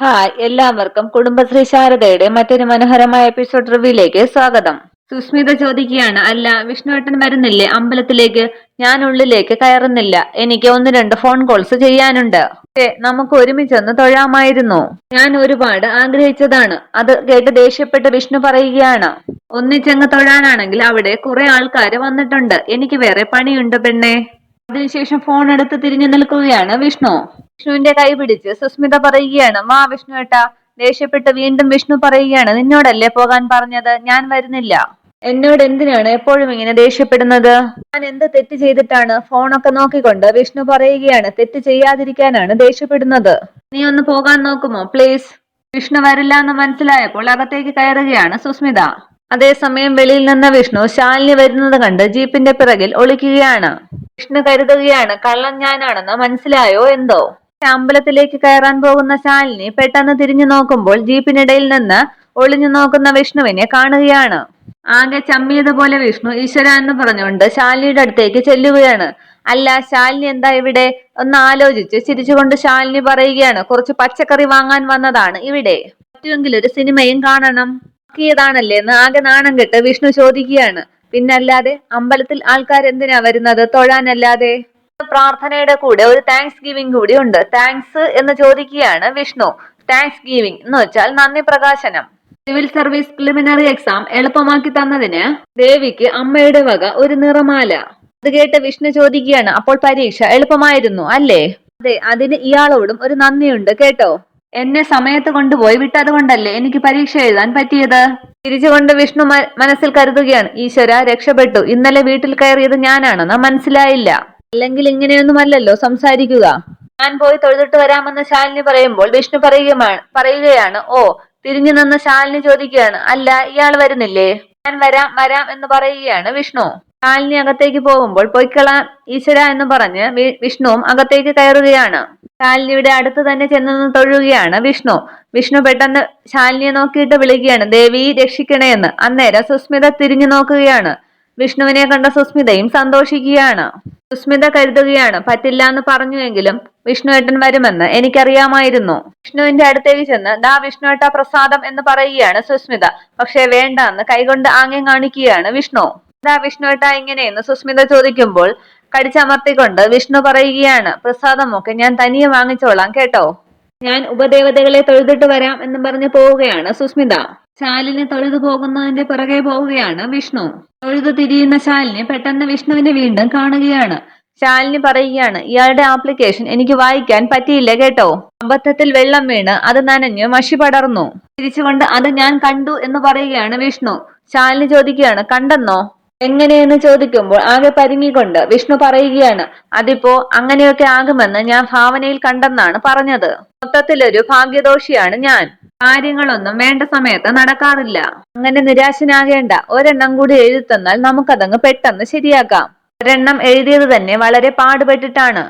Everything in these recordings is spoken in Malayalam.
ഹായ്, എല്ലാവർക്കും കുടുംബശ്രീ ശാരദയുടെ മറ്റൊരു മനോഹരമായ എപ്പിസോഡ് റിവ്യൂയിലേക്ക് സ്വാഗതം. സുസ്മിത ചോദിക്കുകയാണ്, അല്ല വിഷ്ണുവേട്ടൻ വരുന്നില്ലേ അമ്പലത്തിലേക്ക്? ഞാൻ ഉള്ളിലേക്ക് കയറുന്നില്ല. എനിക്ക് 1-2 ഫോൺ കോൾസ് ചെയ്യാനുണ്ട്. പക്ഷേ നമുക്ക് ഒരുമിച്ചൊന്ന് തൊഴാമായിരുന്നു. ഞാൻ ഒരുപാട് ആഗ്രഹിച്ചതാണ്. അത് കേട്ട് ദേഷ്യപ്പെട്ട് വിഷ്ണു പറയുകയാണ്, ഒന്നിച്ചങ്ങ് തൊഴാനാണെങ്കിൽ അവിടെ കുറെ ആൾക്കാര് വന്നിട്ടുണ്ട്. എനിക്ക് വേറെ പണിയുണ്ട് പെണ്ണേ. അതിനുശേഷം ഫോൺ എടുത്ത് തിരിഞ്ഞു നിൽക്കുകയാണ് വിഷ്ണു. വിഷ്ണുവിന്റെ കൈ പിടിച്ച് സുസ്മിത പറയുകയാണ്, വാ വിഷ്ണുവേട്ടാ. ദേഷ്യപ്പെട്ട് വീണ്ടും വിഷ്ണു പറയുകയാണ്, നിന്നോടല്ലേ പോകാൻ പറഞ്ഞത്? ഞാൻ വരുന്നില്ല. എന്നോട് എന്തിനാണ് എപ്പോഴും ഇങ്ങനെ ദേഷ്യപ്പെടുന്നത്? ഞാൻ എന്ത് തെറ്റ് ചെയ്തിട്ടാണ്? ഫോണൊക്കെ നോക്കിക്കൊണ്ട് വിഷ്ണു പറയുകയാണ്, തെറ്റ് ചെയ്യാതിരിക്കാനാണ് ദേഷ്യപ്പെടുന്നത്. നീ ഒന്ന് പോകാൻ നോക്കുമോ പ്ലീസ്? വിഷ്ണു വരില്ല എന്ന് മനസ്സിലായപ്പോൾ അകത്തേക്ക് കയറുകയാണ് സുസ്മിത. അതേസമയം വെളിയിൽ നിന്ന് വിഷ്ണു ശാലിനി വരുന്നത് കണ്ട് ജീപ്പിന്റെ പിറകിൽ ഒളിക്കുകയാണ്. വിഷ്ണു കരുതുകയാണ്, കള്ളൻ ഞാനാണെന്ന് മനസ്സിലായോ എന്തോ. അമ്പലത്തിലേക്ക് കയറാൻ പോകുന്ന ശാലിനി പെട്ടെന്ന് തിരിഞ്ഞു നോക്കുമ്പോൾ ജീപ്പിനിടയിൽ നിന്ന് ഒളിഞ്ഞു നോക്കുന്ന വിഷ്ണുവിനെ കാണുകയാണ്. ആകെ ചമ്മിയതുപോലെ വിഷ്ണു ഈശ്വര എന്ന് പറഞ്ഞുകൊണ്ട് ശാലിനിയുടെ അടുത്തേക്ക് ചെല്ലുകയാണ്. അല്ല, ശാലിനി എന്താ ഇവിടെ? ഒന്ന് ആലോചിച്ച് ചിരിച്ചുകൊണ്ട് ശാലിനി പറയുകയാണ്, കുറച്ച് പച്ചക്കറി വാങ്ങാൻ വന്നതാണ് ഇവിടെ. പറ്റുമെങ്കിൽ ഒരു സിനിമയും കാണണം. ാണല്ലേ എന്ന് ആകെ നാണം കെട്ട് വിഷ്ണു ചോദിക്കുകയാണ്. പിന്നല്ലാതെ, അമ്പലത്തിൽ ആൾക്കാരെന്തിനാ വരുന്നത്? തൊഴാനല്ലാതെ. പ്രാർത്ഥനയുടെ കൂടെ ഒരു താങ്ക്സ് ഗിവിംഗ് കൂടി ഉണ്ട്. താങ്ക്സ് എന്ന് ചോദിക്കുകയാണ് വിഷ്ണു. താങ്ക്സ് ഗിവിംഗ് എന്ന് വെച്ചാൽ നന്ദി പ്രകാശനം. സിവിൽ സർവീസ് പ്രിലിമിനറി എക്സാം എളുപ്പമാക്കി തന്നതിന് ദേവിക്ക് അമ്മയുടെ വക ഒരു നിറമാല. അത് കേട്ട് വിഷ്ണു ചോദിക്കുകയാണ്, അപ്പോൾ പരീക്ഷ എളുപ്പമായിരുന്നു അല്ലേ? അതെ, അതിന് ഇയാളോടും ഒരു നന്ദിയുണ്ട് കേട്ടോ. എന്നെ സമയത്ത് കൊണ്ടുപോയി വിട്ടത് കൊണ്ടല്ലേ എനിക്ക് പരീക്ഷ എഴുതാൻ പറ്റിയത്. തിരിച്ചുകൊണ്ട് വിഷ്ണു മനസ്സിൽ കരുതുകയാണ്, ഈശ്വര രക്ഷപ്പെട്ടു. ഇന്നലെ വീട്ടിൽ കയറിയത് ഞാനാണെന്ന് മനസ്സിലായില്ല. അല്ലെങ്കിൽ ഇങ്ങനെയൊന്നുമല്ലല്ലോ സംസാരിക്കുക. ഞാൻ പോയി തൊഴുതിട്ട് വരാമെന്ന് ശാലിനി പറയുമ്പോൾ വിഷ്ണു പറയുകയാണ്, ഓ. തിരിഞ്ഞു നിന്ന് ശാലിനി ചോദിക്കുകയാണ്, അല്ല ഇയാൾ വരുന്നില്ലേ? ഞാൻ വരാം വരാം എന്ന് പറയുകയാണ് വിഷ്ണു. ശാലിനി അകത്തേക്ക് പോകുമ്പോൾ പൊയ്ക്കളാൻ ഈശ്വര എന്ന് പറഞ്ഞ് വിഷ്ണുവും അകത്തേക്ക് കയറുകയാണ്. ശാലിനിയുടെ അടുത്ത് തന്നെ ചെന്ന് തൊഴുകയാണ് വിഷ്ണു. വിഷ്ണു പെട്ടെന്ന് ശാലിനിയെ നോക്കിയിട്ട് വിളിക്കുകയാണ്, ദേവി രക്ഷിക്കണേ എന്ന്. അന്നേരം സുസ്മിത തിരിഞ്ഞു നോക്കുകയാണ്. വിഷ്ണുവിനെ കണ്ട സുസ്മിതയും സന്തോഷിക്കുകയാണ്. സുസ്മിത കരുതുകയാണ്, പറ്റില്ല എന്ന് പറഞ്ഞുവെങ്കിലും വിഷ്ണുവേട്ടൻ വരുമെന്ന് എനിക്കറിയാമായിരുന്നു. വിഷ്ണുവിന്റെ അടുത്തേക്ക് ചെന്ന്, ദാ വിഷ്ണുവേട്ട പ്രസാദം എന്ന് പറയുകയാണ് സുസ്മിത. പക്ഷെ വേണ്ട എന്ന് കൈകൊണ്ട് ആംഗ്യം കാണിക്കുകയാണ് വിഷ്ണു. ദാ വിഷ്ണുവേട്ട ഇങ്ങനെയെന്ന് സുസ്മിത ചോദിക്കുമ്പോൾ കടിച്ചമർത്തിക്കൊണ്ട് വിഷ്ണു പറയുകയാണ്, പ്രസാദമൊക്കെ ഞാൻ തനിയെ വാങ്ങിച്ചോളാം കേട്ടോ. ഞാൻ ഉപദേവതകളെ തൊഴുതിട്ട് വരാം എന്ന് പറഞ്ഞ് പോവുകയാണ് സുസ്മിത. ശാലിനി തൊഴുതു പോകുന്നതിന്റെ പിറകെ പോവുകയാണ് വിഷ്ണു. തൊഴുതു തിരിയുന്ന ശാലിനി പെട്ടെന്ന് വിഷ്ണുവിനെ വീണ്ടും കാണുകയാണ്. ശാലിനി പറയുകയാണ്, ഇയാളുടെ ആപ്ലിക്കേഷൻ എനിക്ക് വായിക്കാൻ പറ്റിയില്ല കേട്ടോ. അബദ്ധത്തിൽ വെള്ളം വീണ് അത് നനഞ്ഞ് മഷി പടർന്നു. തിരിച്ചുകൊണ്ട് അത് ഞാൻ കണ്ടു എന്ന് പറയുകയാണ് വിഷ്ണു. ശാലിനി ചോദിക്കുകയാണ്, കണ്ടെന്നോ? എങ്ങനെയെന്ന് ചോദിക്കുമ്പോൾ ആകെ പരിങ്ങിക്കൊണ്ട് വിഷ്ണു പറയുകയാണ്, അതിപ്പോ അങ്ങനെയൊക്കെ ആകുമെന്ന് ഞാൻ ഭാവനയിൽ കണ്ടെന്നാണ് പറഞ്ഞത്. മൊത്തത്തിലൊരു ഭാഗ്യദോഷിയാണ് ഞാൻ. കാര്യങ്ങളൊന്നും വേണ്ട സമയത്ത് നടക്കാറില്ല. അങ്ങനെ നിരാശനാകേണ്ട. ഒരെണ്ണം കൂടി എഴുതി തന്നാൽ നമുക്കതങ്ങ് പെട്ടെന്ന് ശരിയാക്കാം. ഒരെണ്ണം എഴുതിയത് തന്നെ വളരെ പാടുപെട്ടിട്ടാണ്.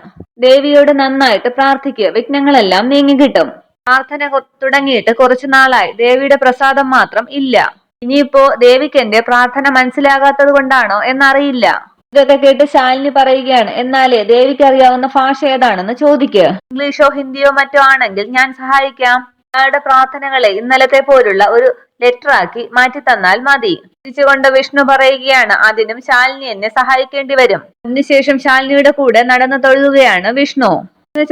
ദേവിയോട് നന്നായിട്ട് പ്രാർത്ഥിക്കുക, വിഘ്നങ്ങളെല്ലാം നീങ്ങിക്കിട്ടും. പ്രാർത്ഥന തുടങ്ങിയിട്ട് കുറച്ചു നാളായി. ദേവിയുടെ പ്രസാദം മാത്രം ഇല്ല. ഇനിയിപ്പോ ദേവിക്ക് എന്റെ പ്രാർത്ഥന മനസ്സിലാകാത്തത് കൊണ്ടാണോ എന്നറിയില്ല. ഇതൊക്കെ കേട്ട് ശാലിനി പറയുകയാണ്, എന്നാലേ ദേവിക്ക് അറിയാവുന്ന ഭാഷ ഏതാണെന്ന് ചോദിക്കുക. ഇംഗ്ലീഷോ ഹിന്ദിയോ മറ്റോ ആണെങ്കിൽ ഞാൻ സഹായിക്കാം. അയാളുടെ പ്രാർത്ഥനകളെ ഇന്നലത്തെ പോലുള്ള ഒരു ലെറ്ററാക്കി മാറ്റി തന്നാൽ മതി. തിരിച്ചുകൊണ്ട് വിഷ്ണു പറയുകയാണ്, അതിനും ശാലിനി എന്നെ സഹായിക്കേണ്ടി വരും. അതിനുശേഷം ശാലിനിയുടെ കൂടെ നടന്നു തൊഴുകയാണ് വിഷ്ണു.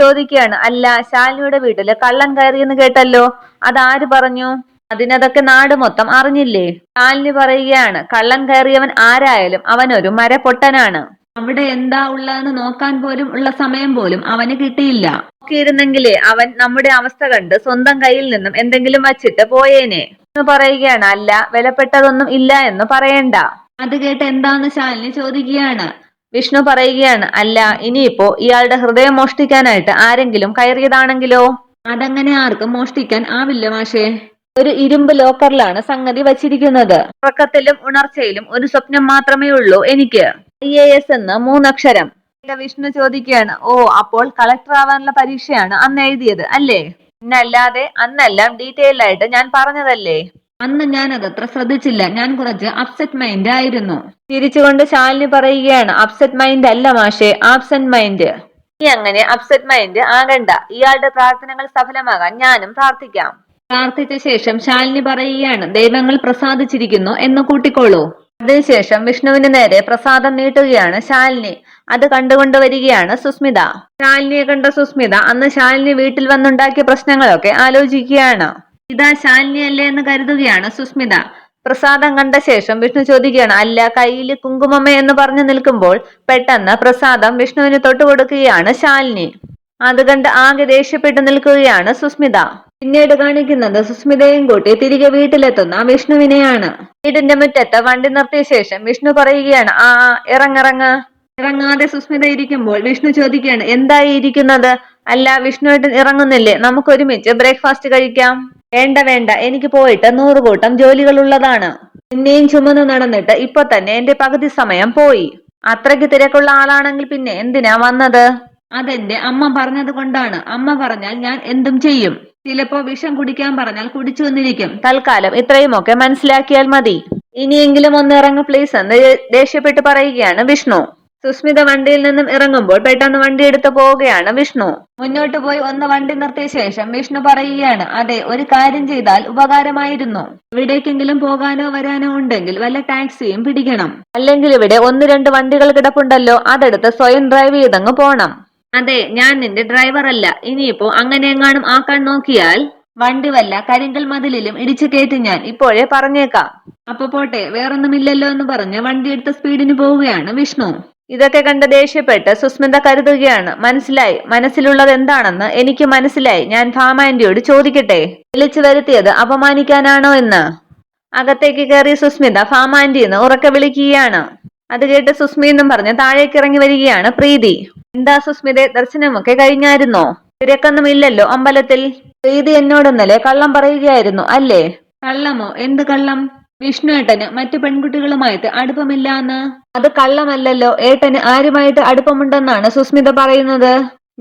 ചോദിക്കുകയാണ്, അല്ല ശാലിനിയുടെ വീട്ടില് കള്ളൻ കയറിയെന്ന് കേട്ടല്ലോ, അതാര് പറഞ്ഞു? അതിനതൊക്കെ നാട് മൊത്തം അറിഞ്ഞില്ലേ? ശാലിനി പറയുകയാണ്, കള്ളൻ കയറിയവൻ ആരായാലും അവനൊരു മരപ്പൊട്ടനാണ്. അവിടെ എന്താ ഉള്ളതെന്ന് നോക്കാൻ പോലും ഉള്ള സമയം പോലും അവന് കിട്ടിയില്ല. നോക്കിയിരുന്നെങ്കിലേ അവൻ നമ്മുടെ അവസ്ഥ കണ്ട് സ്വന്തം കയ്യിൽ നിന്നും എന്തെങ്കിലും വച്ചിട്ട് പോയേനെ എന്ന് പറയുകയാണ്. അല്ല, വിലപ്പെട്ടതൊന്നും ഇല്ല എന്ന് പറയണ്ട. അത് കേട്ട് എന്താന്ന് ശാലിനി ചോദിക്കുകയാണ്. വിഷ്ണു പറയുകയാണ്, അല്ല ഇനിയിപ്പോ ഇയാളുടെ ഹൃദയം മോഷ്ടിക്കാനായിട്ട് ആരെങ്കിലും കയറിയതാണെങ്കിലോ? അതങ്ങനെ ആർക്കും മോഷ്ടിക്കാൻ ആവില്ല മാഷേ. ഒരു ഇരുമ്പ് ലോക്കറിലാണ് സംഗതി വച്ചിരിക്കുന്നത്. ഉറക്കത്തിലും ഉണർച്ചയിലും ഒരു സ്വപ്നം മാത്രമേ ഉള്ളൂ എനിക്ക്. IAS എന്ന് 3 അക്ഷരം. വിഷ്ണു ചോദിക്കുകയാണ്, ഓ അപ്പോൾ കളക്ടർ ആവാനുള്ള പരീക്ഷയാണ് അന്ന് എഴുതിയത് അല്ലേ? പിന്നല്ലാതെ, അന്നെല്ലാം ഡീറ്റെയിൽ ആയിട്ട് ഞാൻ പറഞ്ഞതല്ലേ. അന്ന് ഞാൻ അതത്ര ശ്രദ്ധിച്ചില്ല. ഞാൻ കുറച്ച് അപ്സെറ്റ് മൈൻഡ് ആയിരുന്നു. തിരിച്ചുകൊണ്ട് ശാലിനി പറയുകയാണ്, അപ്സെറ്റ് മൈൻഡ് അല്ല മാഷേ, ആബ്സെന്റ് മൈൻഡ്. നീ അങ്ങനെ അപ്സെറ്റ് മൈൻഡ് ആകണ്ട. ഇയാളുടെ പ്രാർത്ഥനകൾ സഫലമാകാൻ ഞാനും പ്രാർത്ഥിക്കാം. പ്രാർത്ഥിച്ച ശേഷം ശാലിനി പറയുകയാണ്, ദൈവങ്ങൾ പ്രസാദിച്ചിരിക്കുന്നു എന്ന് കൂട്ടിക്കോളൂ. അതിനുശേഷം വിഷ്ണുവിന് നേരെ പ്രസാദം നീട്ടുകയാണ് ശാലിനി. അത് കണ്ടുകൊണ്ടുവരികയാണ് സുസ്മിത. ശാലിനിയെ കണ്ട സുസ്മിത അന്ന് ശാലിനി വീട്ടിൽ വന്നുണ്ടാക്കിയ പ്രശ്നങ്ങളൊക്കെ ആലോചിക്കുകയാണ്. ഇതാ ശാലിനിയല്ലേ എന്ന് കരുതുകയാണ് സുസ്മിത. പ്രസാദം കണ്ട ശേഷം വിഷ്ണു ചോദിക്കുകയാണ്, അല്ല കയ്യില് കുങ്കുമമ്മ എന്ന് പറഞ്ഞു നിൽക്കുമ്പോൾ പെട്ടെന്ന് പ്രസാദം വിഷ്ണുവിന് തൊട്ടുകൊടുക്കുകയാണ് ശാലിനി. അത് കണ്ട് ആകെ ദേഷ്യപ്പെട്ടു നിൽക്കുകയാണ് സുസ്മിത. പിന്നീട് കാണിക്കുന്നത് സുസ്മിതയും കൂട്ടി തിരികെ വീട്ടിലെത്തുന്ന വിഷ്ണുവിനെയാണ്. വീടിന്റെ മുറ്റത്ത് വണ്ടി നിർത്തിയ ശേഷം വിഷ്ണു പറയുകയാണ്, ആ ഇറങ്ങിറങ്ങ്. ഇറങ്ങാതെ സുസ്മിത ഇരിക്കുമ്പോൾ വിഷ്ണു ചോദിക്കുകയാണ്, എന്തായി ഇരിക്കുന്നത്? അല്ല വിഷ്ണുവേട്ടൻ ഇറങ്ങുന്നില്ലേ? നമുക്ക് ഒരുമിച്ച് ബ്രേക്ക്ഫാസ്റ്റ് കഴിക്കാം. വേണ്ട വേണ്ട, എനിക്ക് പോയിട്ട് 100 കൂട്ടം ജോലികളുള്ളതാണ്. പിന്നെയും ചുമന്ന് നടന്നിട്ട് ഇപ്പൊ തന്നെ എന്റെ പകുതി സമയം പോയി. അത്രയ്ക്ക് തിരക്കുള്ള ആളാണെങ്കിൽ പിന്നെ എന്തിനാ വന്നത്? അതെന്റെ അമ്മ പറഞ്ഞത് കൊണ്ടാണ്. അമ്മ പറഞ്ഞാൽ ഞാൻ എന്തും ചെയ്യും. ചിലപ്പോ വിഷം കുടിക്കാൻ പറഞ്ഞാൽ കുടിച്ചു വന്നിരിക്കും. തൽക്കാലം ഇത്രയുമൊക്കെ മനസ്സിലാക്കിയാൽ മതി. ഇനിയെങ്കിലും ഒന്ന് ഇറങ്ങ് പ്ലീസ് എന്ന് ദേഷ്യപ്പെട്ട് പറയുകയാണ് വിഷ്ണു. സുസ്മിത വണ്ടിയിൽ നിന്നും ഇറങ്ങുമ്പോൾ പെട്ടെന്ന് വണ്ടി എടുത്ത് പോവുകയാണ് വിഷ്ണു. മുന്നോട്ട് പോയി ഒന്ന് വണ്ടി നിർത്തിയ ശേഷം വിഷ്ണു പറയുകയാണ്, അതെ ഒരു കാര്യം ചെയ്താൽ ഉപകാരമായിരുന്നു. എവിടേക്കെങ്കിലും പോകാനോ വരാനോ ഉണ്ടെങ്കിൽ വല്ല ടാക്സിയും പിടിക്കണം. അല്ലെങ്കിൽ ഇവിടെ 1-2 വണ്ടികൾ കിടപ്പുണ്ടല്ലോ, അതെടുത്ത് സ്വയം ഡ്രൈവ് ചെയ്തങ്ങ് പോണം. അതെ, ഞാൻ നിന്റെ ഡ്രൈവർ അല്ല. ഇനിയിപ്പോ അങ്ങനെ എങ്ങാനും ആക്കാൻ നോക്കിയാൽ വണ്ടി വല്ല കരിങ്കൽ മതിലിലും ഇടിച്ചു കയറ്റി ഞാൻ ഇപ്പോഴേ പറഞ്ഞേക്കാം. അപ്പൊ പോട്ടെ, വേറൊന്നുമില്ലല്ലോ എന്ന് പറഞ്ഞ് വണ്ടി എടുത്ത സ്പീഡിന് പോവുകയാണ് വിഷ്ണു. ഇതൊക്കെ കണ്ട് ദേഷ്യപ്പെട്ട് സുസ്മിത കരുതുകയാണ്, മനസ്സിലായി, മനസ്സിലുള്ളത് എന്താണെന്ന് എനിക്ക് മനസ്സിലായി. ഞാൻ ഭാമാന്റിയോട് ചോദിക്കട്ടെ, വിളിച്ചു വരുത്തിയത് അപമാനിക്കാനാണോ എന്ന്. അകത്തേക്ക് കയറി സുസ്മിത ഭാമാന്റി എന്ന് ഉറക്കെ വിളിക്കുകയാണ്. അത് കേട്ട് സുസ്മി എന്നും പറഞ്ഞ് താഴേക്ക് ഇറങ്ങി വരികയാണ് പ്രീതി. എന്താ സുസ്മിതെ, ദർശനമൊക്കെ കഴിഞ്ഞായിരുന്നോ? തിരക്കൊന്നും ഇല്ലല്ലോ അമ്പലത്തിൽ. പ്രീതി എന്നോട് ഇന്നലെ കള്ളം പറയുകയായിരുന്നു അല്ലേ? കള്ളമോ? എന്ത് കള്ളം? വിഷ്ണു ഏട്ടന് മറ്റു പെൺകുട്ടികളുമായിട്ട് അടുപ്പമില്ലാന്ന്. അത് കള്ളമല്ലല്ലോ. ഏട്ടന് ആരുമായിട്ട് അടുപ്പമുണ്ടെന്നാണ് സുസ്മിത പറയുന്നത്.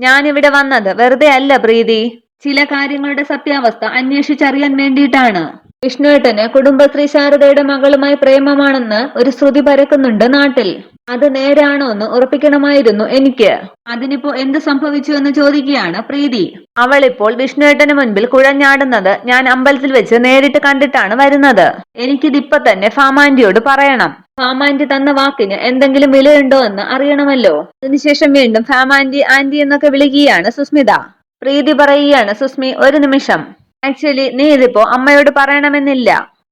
ഞാനിവിടെ വന്നത് വെറുതെ അല്ല പ്രീതി. ചില കാര്യങ്ങളുടെ സത്യാവസ്ഥ അന്വേഷിച്ചറിയാൻ വേണ്ടിയിട്ടാണ്. വിഷ്ണുവേട്ടന് കുടുംബശ്രീ ശാരദയുടെ മകളുമായി പ്രേമമാണെന്ന് ഒരു ശ്രുതി പരക്കുന്നുണ്ട് നാട്ടിൽ. അത് നേരാണോ എന്ന് ഉറപ്പിക്കണമായിരുന്നു എനിക്ക്. അതിനിപ്പോ എന്ത് സംഭവിച്ചു എന്ന് ചോദിക്കുകയാണ് പ്രീതി. അവളിപ്പോൾ വിഷ്ണുവേട്ടന് മുൻപിൽ കുഴഞ്ഞാടുന്നത് ഞാൻ അമ്പലത്തിൽ വെച്ച് നേരിട്ട് കണ്ടിട്ടാണ് വരുന്നത്. എനിക്കിതിപ്പൊ തന്നെ ഭാമാന്റിയോട് പറയണം. ഭാമാന്റി തന്ന വാക്കിന് എന്തെങ്കിലും വിലയുണ്ടോ എന്ന് അറിയണമല്ലോ. അതിനുശേഷം വീണ്ടും ഭാമാന്റി ആന്റി എന്നൊക്കെ വിളിക്കുകയാണ് സുസ്മിത. പ്രീതി പറയുകയാണ്, സുസ്മി ഒരു നിമിഷം. ആക്ച്വലി നീ ഇതിപ്പോ അമ്മയോട് പറയണമെന്നില്ല.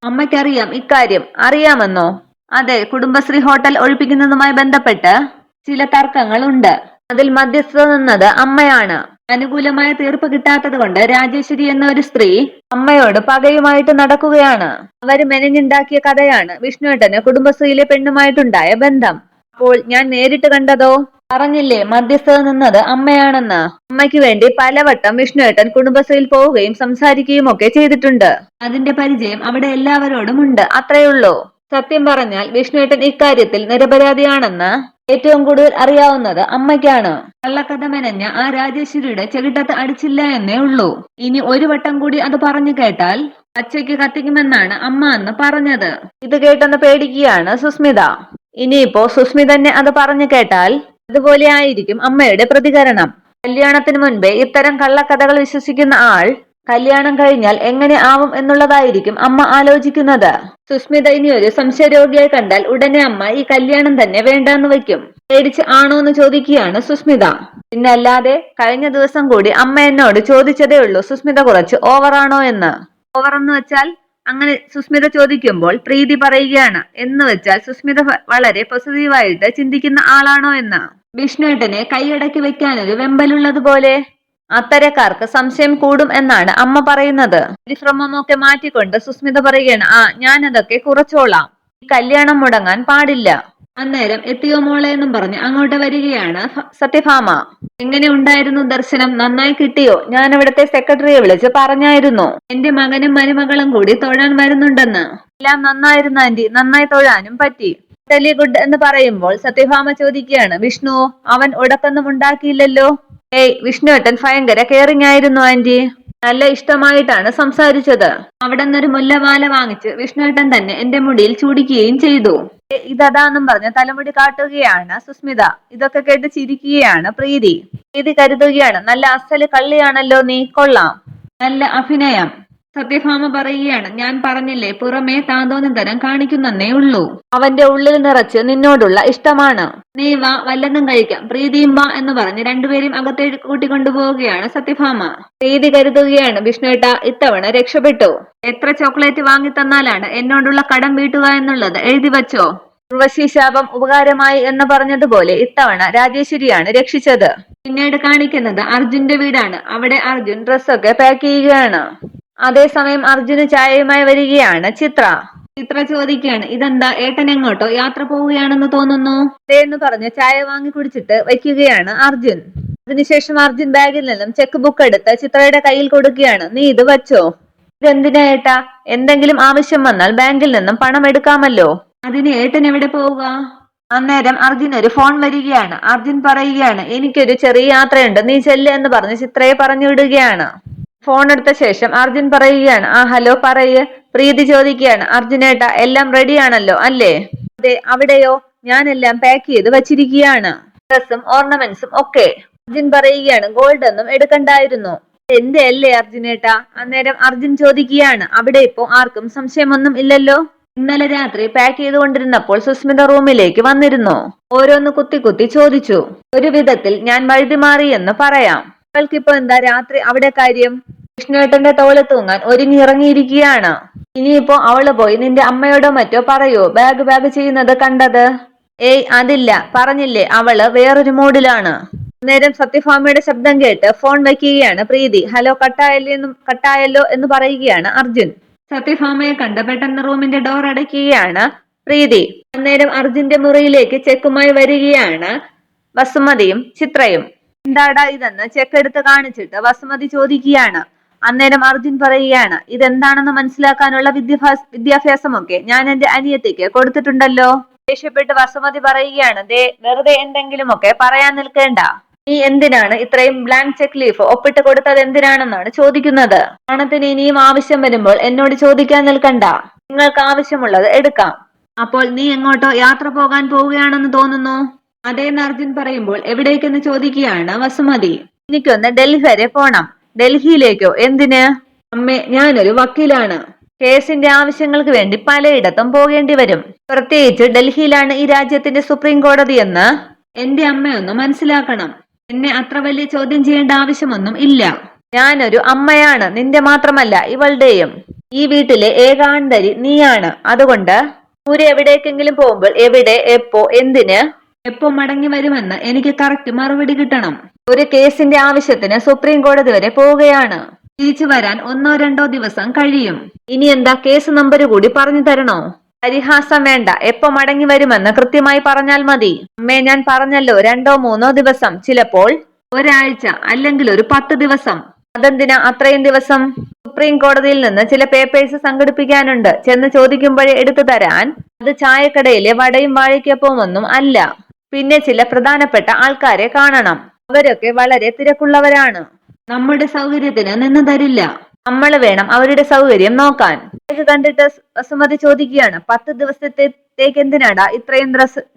അമ്മയ്ക്കറിയാം ഇക്കാര്യം. അറിയാമെന്നോ? അതെ, കുടുംബശ്രീ ഹോട്ടൽ ഒഴിപ്പിക്കുന്നതുമായി ബന്ധപ്പെട്ട് ചില തർക്കങ്ങൾ ഉണ്ട്. അതിൽ മധ്യസ്ഥത നിന്നത് അമ്മയാണ്. അനുകൂലമായ തീർപ്പ് കിട്ടാത്തത് കൊണ്ട് രാജേശ്വരി എന്ന ഒരു സ്ത്രീ അമ്മയോട് പകയുമായിട്ട് നടക്കുകയാണ്. അവര് മെനഞ്ഞുണ്ടാക്കിയ കഥയാണ് വിഷ്ണുവേട്ടന് കുടുംബശ്രീയിലെ പെണ്ണുമായിട്ടുണ്ടായ ബന്ധം. അപ്പോൾ ഞാൻ നേരിട്ട് കണ്ടതോ? പറഞ്ഞില്ലേ മധ്യസ്ഥത നിന്നത് അമ്മയാണെന്ന്. അമ്മയ്ക്ക് വേണ്ടി പലവട്ടം വിഷ്ണുവേട്ടൻ കുടുംബശ്രീയിൽ പോവുകയും സംസാരിക്കുകയും ഒക്കെ ചെയ്തിട്ടുണ്ട്. അതിന്റെ പരിചയം അവിടെ എല്ലാവരോടും ഉണ്ട്. അത്രയുള്ളൂ. സത്യം പറഞ്ഞാൽ വിഷ്ണുവേട്ടൻ ഇക്കാര്യത്തിൽ നിരപരാധിയാണെന്ന് ഏറ്റവും കൂടുതൽ അറിയാവുന്നത് അമ്മയ്ക്കാണ്. കള്ളക്കഥ മെനഞ്ഞ ആ രാജേശ്വരിയുടെ ചെകിട്ടത്ത് അടിച്ചില്ല എന്നേ ഉള്ളൂ. ഇനി ഒരു വട്ടം കൂടി അത് പറഞ്ഞു കേട്ടാൽ അച്ഛയ്ക്ക് കത്തിക്കുമെന്നാണ് അമ്മ അന്ന് പറഞ്ഞത്. ഇത് കേട്ടെന്ന് പേടിക്കുകയാണ് സുസ്മിത. ഇനിയിപ്പോ സുസ്മിതന്നെ അത് പറഞ്ഞു കേട്ടാൽ അതുപോലെ ആയിരിക്കും അമ്മയുടെ പ്രതികരണം. കല്യാണത്തിന് മുൻപേ ഇത്തരം കള്ളക്കഥകൾ വിശ്വസിക്കുന്ന ആൾ കല്യാണം കഴിഞ്ഞാൽ എങ്ങനെ ആവും എന്നുള്ളതായിരിക്കും അമ്മ ആലോചിക്കുന്നത്. സുസ്മിത ഇനി ഒരു സംശയരോഗിയായി കണ്ടാൽ ഉടനെ അമ്മ ഈ കല്യാണം തന്നെ വേണ്ടാന്ന് വയ്ക്കും. പേടിച്ച് ആണോ എന്ന് ചോദിക്കുകയാണ് സുസ്മിത. പിന്നല്ലാതെ, കഴിഞ്ഞ ദിവസം കൂടി അമ്മ എന്നോട് ചോദിച്ചതേ ഉള്ളൂ സുസ്മിത കുറച്ച് ഓവറാണോ എന്ന്. ഓവർ എന്ന് വെച്ചാൽ? അങ്ങനെ സുസ്മിത ചോദിക്കുമ്പോൾ പ്രീതി പറയുകയാണ്, എന്ന് വെച്ചാൽ സുസ്മിത വളരെ പോസിറ്റീവായിട്ട് ചിന്തിക്കുന്ന ആളാണോ എന്ന്. വിഷ്ണുവേട്ടനെ കൈയടക്കി വെക്കാനൊരു വെമ്പലുള്ളതുപോലെ. അത്തരക്കാർക്ക് സംശയം കൂടും എന്നാണ് അമ്മ പറയുന്നത്. പരിശ്രമമൊക്കെ മാറ്റിക്കൊണ്ട് സുസ്മിത പറയുകയാണ്, ഞാനതൊക്കെ കുറച്ചോളാം. ഈ കല്യാണം മുടങ്ങാൻ പാടില്ല. അന്നേരം എത്തിയോ മോളെ എന്നും പറഞ്ഞ് അങ്ങോട്ട് വരികയാണ് സത്യഭാമ. എങ്ങനെ ഉണ്ടായിരുന്നു ദർശനം? നന്നായി കിട്ടിയോ? ഞാൻ ഇവിടുത്തെ സെക്രട്ടറിയെ വിളിച്ച് പറഞ്ഞായിരുന്നു എന്റെ മകനും മരുമകളും കൂടി തൊഴാൻ വരുന്നുണ്ടെന്ന്. എല്ലാം നന്നായിരുന്നു ആന്റി, നന്നായി തൊഴാനും പറ്റി. ടലി ഗുഡ് എന്ന് പറയുമ്പോൾ സത്യഭാമ ചോദിക്കുകയാണ്, വിഷ്ണു അവൻ ഉടക്കൊന്നും ഉണ്ടാക്കിയില്ലല്ലോ? വിഷ്ണുവേട്ടൻ ഭയങ്കര കെയറിംഗ് ആയിരുന്നു ആന്റി. നല്ല ഇഷ്ടമായിട്ടാണ് സംസാരിച്ചത്. അവിടെ നിന്നൊരു മുല്ലമാല വാങ്ങിച്ച് വിഷ്ണുവേട്ടൻ തന്നെ എന്റെ മുടിയിൽ ചൂടിക്കുകയും ചെയ്തു. ഇതതാന്നും പറഞ്ഞ് തലമുടി കാട്ടുകയാണ് സുസ്മിത. ഇതൊക്കെ കേട്ട് ചിരിക്കുകയാണ് പ്രീതി. പ്രീതി കരുതുകയാണ്, നല്ല അസല് കള്ളിയാണല്ലോ നീ, കൊള്ളാം, നല്ല അഭിനയം. സത്യഭാമ പറയുകയാണ്, ഞാൻ പറഞ്ഞില്ലേ, പുറമേ താന്തോന്നും തരം കാണിക്കുന്നേ ഉള്ളൂ. അവന്റെ ഉള്ളിൽ നിറച്ച് നിന്നോടുള്ള ഇഷ്ടമാണ്. നീ വാ, വല്ലതും കഴിക്കാം. പ്രീതിയും വാ എന്ന് പറഞ്ഞ് രണ്ടുപേരും അകത്തേക്ക് കൂട്ടിക്കൊണ്ടുപോവുകയാണ് സത്യഭാമ. പ്രീതി കരുതുകയാണ്, വിഷ്ണുവേട്ട ഇത്തവണ രക്ഷപ്പെട്ടു. എത്ര ചോക്ലേറ്റ് വാങ്ങി തന്നാലാണ് എന്നോടുള്ള കടം വീട്ടുക എന്നുള്ളത് എഴുതി വച്ചോ. ഉർവശി ശാപം ഉപകാരമായി എന്ന് പറഞ്ഞതുപോലെ ഇത്തവണ രാജേശ്വരിയാണ് രക്ഷിച്ചത്. പിന്നീട് കാണിക്കുന്നത് അർജുന്റെ വീടാണ്. അവിടെ അർജുൻ ഡ്രസ്സൊക്കെ പാക്ക് ചെയ്യുകയാണ്. അതേസമയം അർജുന് ചായയുമായി വരികയാണ് ചിത്ര. ചിത്ര ചോദിക്കുകയാണ്, ഇതെന്താ, ഏട്ടൻ എങ്ങോട്ടോ യാത്ര പോവുകയാണെന്ന് തോന്നുന്നു എന്ന് പറഞ്ഞ് ചായ വാങ്ങി കുടിച്ചിട്ട് വയ്ക്കുകയാണ് അർജുൻ. അതിനുശേഷം അർജുൻ ബാഗിൽ നിന്നും ചെക്ക് ബുക്ക് എടുത്ത് ചിത്രയുടെ കയ്യിൽ കൊടുക്കുകയാണ്. നീ ഇത് വച്ചോ. ഇതെന്തിനാ ഏട്ടാ? എന്തെങ്കിലും ആവശ്യം വന്നാൽ ബാങ്കിൽ നിന്നും പണം എടുക്കാമല്ലോ. അതിന് ഏട്ടൻ എവിടെ പോവുക? അന്നേരം അർജുൻ ഒരു ഫോൺ വരികയാണ്. അർജുൻ പറയുകയാണ്, എനിക്കൊരു ചെറിയ യാത്രയുണ്ട്, നീ ചെല്ല് എന്ന് പറഞ്ഞ് ചിത്രയെ പറഞ്ഞു വിടുകയാണ്. ഫോൺ എടുത്ത ശേഷം അർജുൻ പറയുകയാണ്, ആ ഹലോ പറയ്. പ്രീതി ചോദിക്കുകയാണ്, അർജുനേട്ട എല്ലാം റെഡിയാണല്ലോ അല്ലേ? അതെ. അവിടെയോ? ഞാനെല്ലാം പാക്ക് ചെയ്ത് വച്ചിരിക്കുകയാണ്, ഡ്രസ്സും ഓർണമെന്റ്സും ഒക്കെ. അർജുൻ പറയുകയാണ്, ഗോൾഡ് ഒന്നും എടുക്കണ്ടായിരുന്നു. എന്റെ അല്ലേ അർജുനേട്ട? അന്നേരം അർജുൻ ചോദിക്കുകയാണ്, അവിടെ ഇപ്പോ ആർക്കും സംശയമൊന്നും ഇല്ലല്ലോ? ഇന്നലെ രാത്രി പാക്ക് ചെയ്തുകൊണ്ടിരുന്നപ്പോൾ സുസ്മിത റൂമിലേക്ക് വന്നിരുന്നു. ഓരോന്ന് കുത്തി കുത്തി ചോദിച്ചു. ഒരു വിധത്തിൽ ഞാൻ വഴുതിമാറിയെന്ന് പറയാം. അവൾക്കിപ്പോ എന്താ രാത്രി അവിടെ കാര്യം? വിഷ്ണുവേട്ടന്റെ തോള് തൂങ്ങാൻ ഒരുങ്ങിയിറങ്ങിയിരിക്കുകയാണ്. ഇനിയിപ്പോ അവള് പോയി നിന്റെ അമ്മയോടോ മറ്റോ പറയോ ബാഗ് ചെയ്യുന്നത് കണ്ടത്? ഏയ് അതില്ല, പറഞ്ഞില്ലേ അവള് വേറൊരു മൂഡിലാണ്. നേരം സത്യഭാമയുടെ ശബ്ദം കേട്ട് ഫോൺ വയ്ക്കുകയാണ് പ്രീതി. ഹലോ, കട്ടായല്ലോ എന്ന് പറയുകയാണ് അർജുൻ. സത്യഭാമയെ കണ്ട് പെട്ടെന്ന് റൂമിന്റെ ഡോർ അടയ്ക്കുകയാണ് പ്രീതി. അന്നേരം അർജുന്റെ മുറിയിലേക്ക് ചെക്കുമായി വരികയാണ് വസുമതിയും ചിത്രയും. എന്താടാ ഇതെന്ന് ചെക്ക് എടുത്ത് കാണിച്ചിട്ട് വസുമതി ചോദിക്കുകയാണ്. അന്നേരം അർജുൻ പറയുകയാണ്, ഇതെന്താണെന്ന് മനസ്സിലാക്കാനുള്ള വിദ്യാഭ്യാസമൊക്കെ ഞാൻ എന്റെ അനിയത്തിക്ക് കൊടുത്തിട്ടുണ്ടല്ലോ. ദേഷ്യപ്പെട്ട് വസുമതി പറയുകയാണ്, ദേ വെറുതെ എന്തെങ്കിലുമൊക്കെ പറയാൻ നിൽക്കേണ്ട. നീ എന്തിനാണ് ഇത്രയും ബ്ലാങ്ക് ചെക്ക് ലീഫ് ഒപ്പിട്ട് കൊടുത്തത് എന്തിനാണെന്നാണ് ചോദിക്കുന്നത്. പണത്തിന് ഇനിയും ആവശ്യം വരുമ്പോൾ എന്നോട് ചോദിക്കാൻ നിൽക്കണ്ട. നിങ്ങൾക്ക് ആവശ്യമുള്ളത് എടുക്കാം. അപ്പോൾ നീ എങ്ങോട്ടോ യാത്ര പോകാൻ പോവുകയാണെന്ന് തോന്നുന്നു. അതേന്ന് അർജുൻ പറയുമ്പോൾ എവിടേക്കെന്ന് ചോദിക്കുകയാണ് വസുമതി. എനിക്കൊന്ന് ഡൽഹി വരെ പോണം. ഡൽഹിയിലേക്കോ? എന്തിന്? അമ്മേ, ഞാനൊരു വക്കീലാണ്. കേസിന്റെ ആവശ്യങ്ങൾക്ക് വേണ്ടി പലയിടത്തും പോകേണ്ടി വരും. പ്രത്യേകിച്ച് ഡൽഹിയിലാണ് ഈ രാജ്യത്തിന്റെ സുപ്രീം കോടതി എന്ന് എന്റെ അമ്മയൊന്ന് മനസ്സിലാക്കണം. എന്നെ അത്ര വലിയ ചോദ്യം ചെയ്യേണ്ട ആവശ്യമൊന്നും ഇല്ല. ഞാനൊരു അമ്മയാണ്, നിന്റെ മാത്രമല്ല ഇവളുടെയും. ഈ വീട്ടിലെ ഏകാന്തരി നീയാണ്. അതുകൊണ്ട് ദൂരെ എവിടേക്കെങ്കിലും പോകുമ്പോൾ എവിടെ, എപ്പോ, എന്തിന്, എപ്പോ മടങ്ങി വരുമെന്ന് എനിക്ക് കറക്റ്റ് മറുപടി കിട്ടണം. ഒരു കേസിന്റെ ആവശ്യത്തിന് സുപ്രീം കോടതി വരെ പോവുകയാണ്. തിരിച്ചു വരാൻ 1-2 ദിവസം കഴിയും. ഇനി എന്താ, കേസ് നമ്പർ കൂടി പറഞ്ഞു തരണോ? പരിഹാസം വേണ്ട, എപ്പോ മടങ്ങി വരുമെന്ന് കൃത്യമായി പറഞ്ഞാൽ മതി. അമ്മേ, ഞാൻ പറഞ്ഞല്ലോ 2-3 ദിവസം, ചിലപ്പോൾ ഒരാഴ്ച, അല്ലെങ്കിൽ ഒരു 10 ദിവസം. അതെന്തിനാ അത്രയും ദിവസം? സുപ്രീം കോടതിയിൽ നിന്ന് ചില പേപ്പേഴ്സ് സംഘടിപ്പിക്കാനുണ്ട്. ചെന്ന് ചോദിക്കുമ്പോഴേ എടുത്തു തരാൻ. അത് ചായക്കടയിലെ വടയും വാഴയ്ക്കൊപ്പവും ഒന്നും അല്ല. പിന്നെ ചില പ്രധാനപ്പെട്ട ആൾക്കാരെ കാണണം. അവരൊക്കെ വളരെ തിരക്കുള്ളവരാണ്. നമ്മുടെ സൗകര്യത്തിന് നിന്ന് തരില്ല. നമ്മൾ വേണം അവരുടെ സൗകര്യം നോക്കാൻ. ഇത് കണ്ടിട്ട് വസുമതി ചോദിക്കുകയാണ്, 10 ദിവസത്തേക്ക് എന്തിനാടാ ഇത്രയും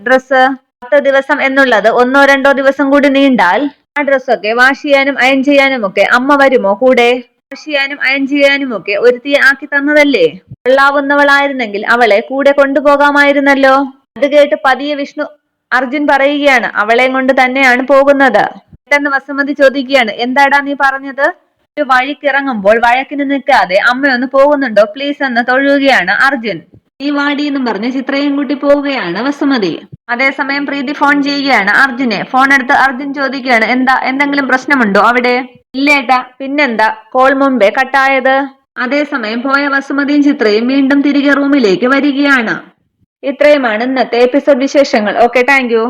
ഡ്രസ്സ്? 10 ദിവസം എന്നുള്ളത് 1-2 ദിവസം കൂടി നീണ്ടാൽ ആ ഡ്രസ്സൊക്കെ വാഷ് ചെയ്യാനും അയൺ ചെയ്യാനും ഒക്കെ അമ്മ വരുമോ കൂടെ? വാഷ് ചെയ്യാനും അയൺ ചെയ്യാനും ഒക്കെ ഒരുത്തിയെ ആക്കി തന്നതല്ലേ. കൊള്ളാവുന്നവളായിരുന്നെങ്കിൽ അവളെ കൂടെ കൊണ്ടുപോകാമായിരുന്നല്ലോ. അത് കേട്ട് പതിയെ അർജുൻ പറയുകയാണ്, അവളെയും കൊണ്ട് തന്നെയാണ് പോകുന്നത്. പെട്ടെന്ന് വസുമതി ചോദിക്കുകയാണ്, എന്താടാ നീ പറഞ്ഞത്? ഒരു വഴിക്കിറങ്ങുമ്പോൾ വഴക്കിന് നിൽക്കാതെ അമ്മയൊന്ന് പോകുന്നുണ്ടോ പ്ലീസ് എന്ന് തൊഴുകയാണ് അർജുൻ. നീ വാടി എന്നും പറഞ്ഞ് ചിത്രയും കൂട്ടി പോവുകയാണ് വസുമതി. അതേസമയം പ്രീതി ഫോൺ ചെയ്യുകയാണ് അർജുനെ. ഫോൺ എടുത്ത് അർജുൻ ചോദിക്കുകയാണ്, എന്തെങ്കിലും പ്രശ്നമുണ്ടോ അവിടെ? ഇല്ലേട്ടാ. പിന്നെന്താ കോൾ മുമ്പേ കട്ടായത്? അതേസമയം പോയ വസുമതിയും ചിത്രയും വീണ്ടും തിരികെ റൂമിലേക്ക് വരികയാണ്. ഇത്രയുമാണ് ഇന്നത്തെ എപ്പിസോഡ് വിശേഷങ്ങൾ. Okay, thank you.